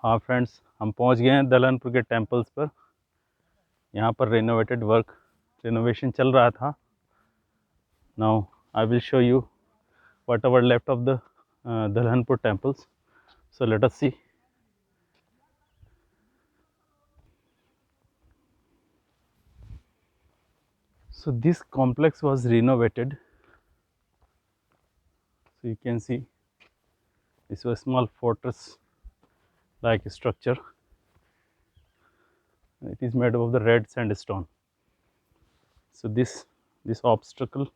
हाँ फ्रेंड्स, हम पहुंच गए हैं दलहनपुर के टेम्पल्स पर। यहाँ पर रिनोवेशन चल रहा था। Now I will show you whatever left of the Dalhanpur temples. So let us see. So this complex was renovated. So you can see this was a small fortress like structure. It is made of the red sandstone. So this obstacle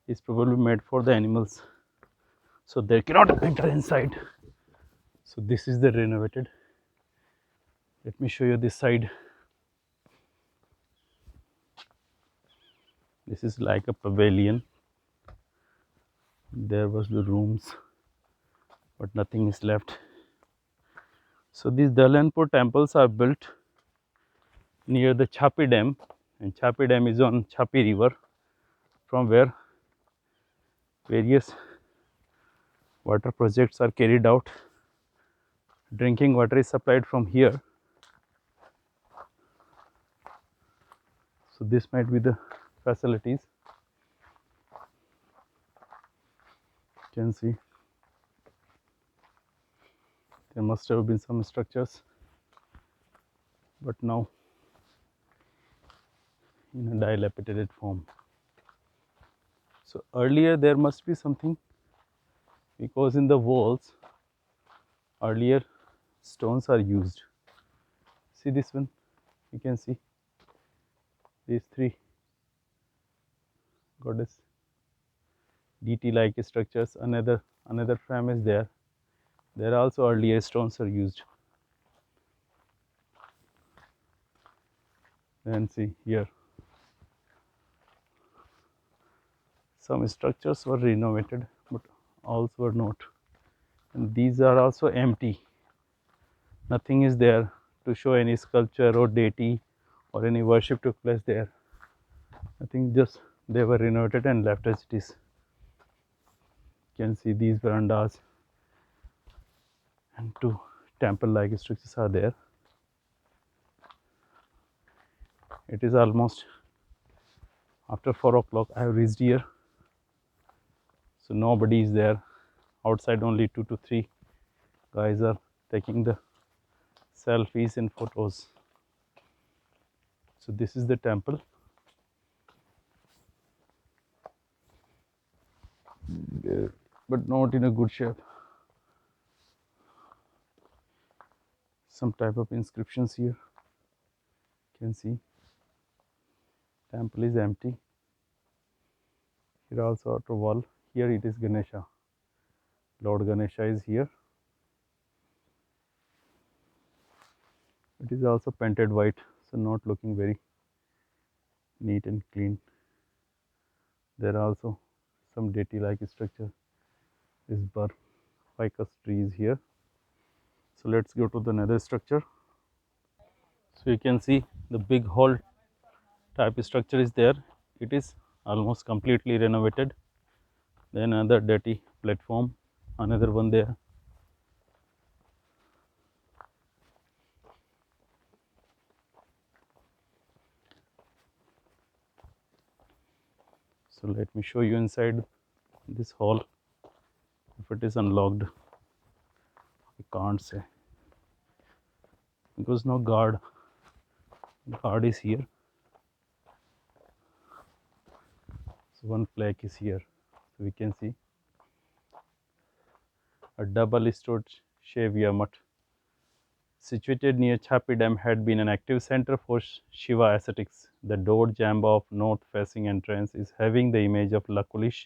is probably made for the animals, so they cannot enter inside. So this is the renovated. Let me show you this side. This is like a pavilion. There was the rooms, but nothing is left. So these Dahlanpur temples are built near the Chapi Dam, and Chapi Dam is on Chapi River, from where various water projects are carried out. Drinking water is supplied from here. So this might be the facilities. You can see there must have been some structures, but now in a dilapidated form. So earlier there must be something, because in the walls earlier stones are used. See this one, you can see these three goddess DT like structures. Another frame is there. There also earlier stones are used. Then see here, some structures were renovated, but also were not. And these are also empty. Nothing is there to show any sculpture or deity or any worship took place there. I think just they were renovated and left as it is. You can see these verandas and two temple like structures are there. It is almost after 4 o'clock. I have reached here, so nobody is there outside. Only 2 to 3 guys are taking the selfies and photos. So this is the temple. But not in a good shape. Some type of inscriptions here. You can see temple is empty. Here also outer wall. Here it is Ganesha. Lord Ganesha is here. It is also painted white, so not looking very neat and clean. There are also some deity like structure. This bar ficus tree is here. So let's go to the nether structure. So you can see the big hall type structure is there. It is almost completely renovated. Then another deity platform, another one there. So let me show you inside this hall. If it is unlocked, I can't say, because no guard is here. So one plaque is here. So we can see a double stored Shaiva Mutt situated near Chapi Dam had been an active center for Shiva ascetics. The door jamb of north-facing entrance is having the image of Lakulish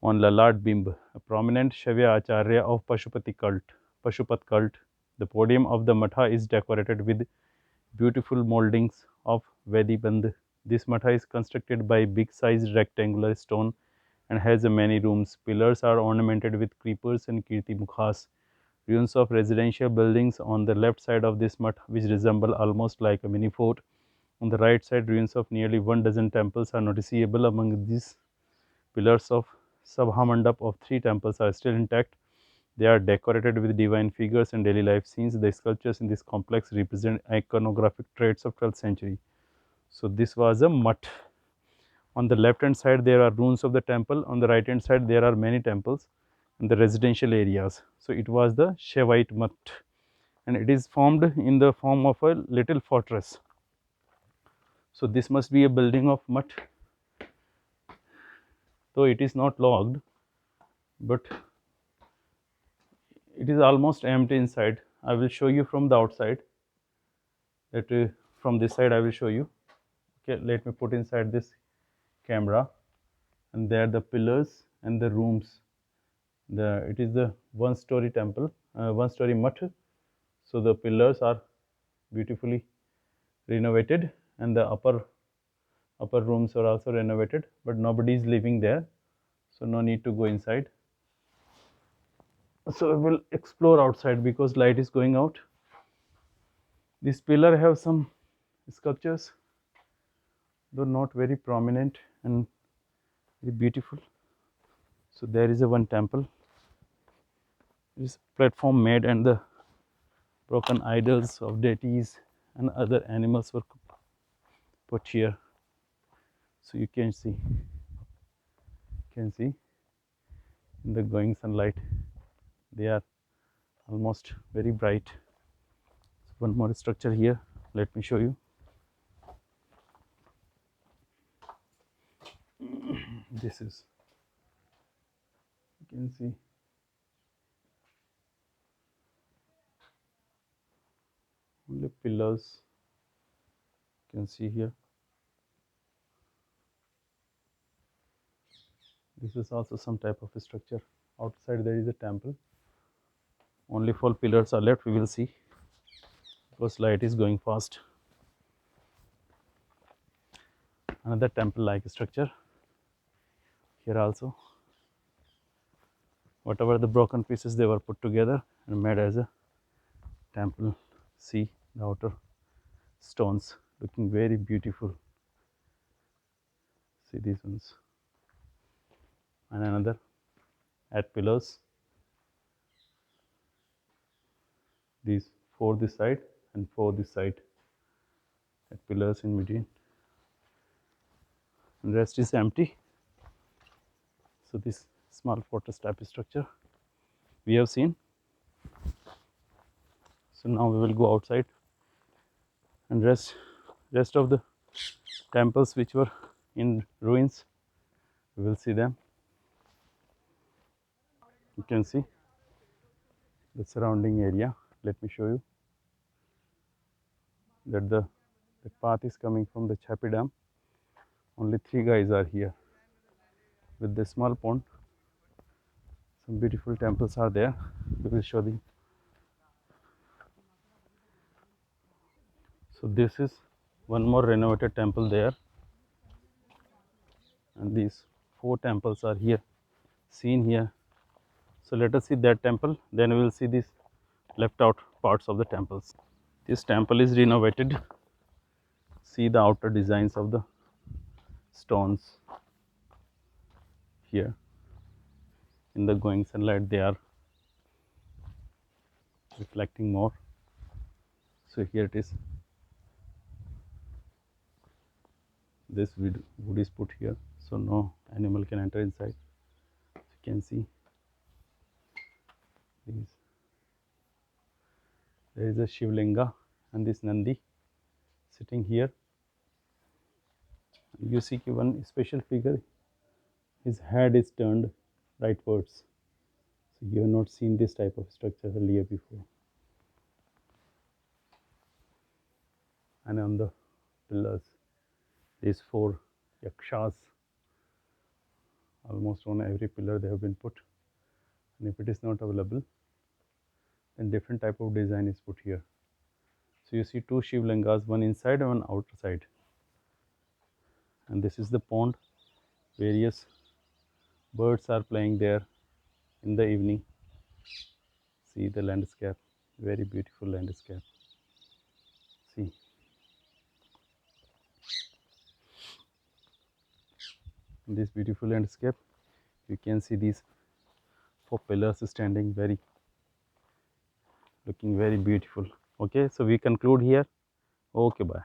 on Lalat Bimb, a prominent Shaiva Acharya of Pashupat cult. The podium of the matha is decorated with beautiful moldings of Vedibandh. This matha is constructed by big-sized rectangular stone and has many rooms. Pillars are ornamented with creepers and kirti mukhas. Ruins of residential buildings on the left side of this mutt, which resemble almost like a mini fort. On the right side, ruins of nearly 1 dozen temples are noticeable. Among these, pillars of Sabha Mandap of 3 temples are still intact. They are decorated with divine figures and daily life scenes. The sculptures in this complex represent iconographic traits of 12th century. So this was a mutt. On the left hand side there are ruins of the temple, on the right hand side there are many temples in the residential areas. So it was the Shaivite mutt, and it is formed in the form of a little fortress. So this must be a building of mutt, though it is not logged, but it is almost empty inside. I will show you from the outside. That from this side I will show you. Okay, let me put inside this camera, and there the pillars and the rooms. It is the one-story temple, one-story mutt. So the pillars are beautifully renovated, and the upper rooms are also renovated, but nobody is living there, so no need to go inside. So I will explore outside because light is going out. This pillar have some sculptures, though not very prominent and very beautiful. So there is a one temple. This platform made, and the broken idols of deities and other animals were put here. So you can see in the going sunlight they are almost very bright. So one more structure here, let me show you. This is, you can see, only pillars, you can see here. This is also some type of a structure. Outside there is a temple, only 4 pillars are left. We will see because light is going fast. Another temple like structure here also. Whatever the broken pieces, they were put together and made as a temple. See the outer stones looking very beautiful. See these ones, and another at pillars. These 4 this side and 4 this side at pillars in between, and rest is empty. So this small fortress type structure we have seen. So now we will go outside, and rest of the temples which were in ruins, we will see them. You can see the surrounding area. Let me show you that the path is coming from the Chapi Dam. Only 3 guys are here with the small pond. Some beautiful temples are there. We will show them. So this is one more renovated temple there, and these 4 temples are here, seen here. So let us see that temple, then we will see these left out parts of the temples. This temple is renovated. See the outer designs of the stones here. In the going sunlight they are reflecting more. So here it is. This wood is put here, so no animal can enter inside. You can see these. There is a Shivlinga and this Nandi sitting here. You see one special figure, his head is turned rightwards. So you have not seen this type of structure earlier before. And on the pillars, these 4 yakshas, almost on every pillar they have been put. And if it is not available, then different type of design is put here. So you see 2 Shivlingas, one inside and one outside. And this is the pond. Various birds are playing there in the evening. See the landscape, very beautiful landscape. See. In this beautiful landscape, you can see these of pillars standing very, looking very beautiful. Okay, so we conclude here. Okay, bye.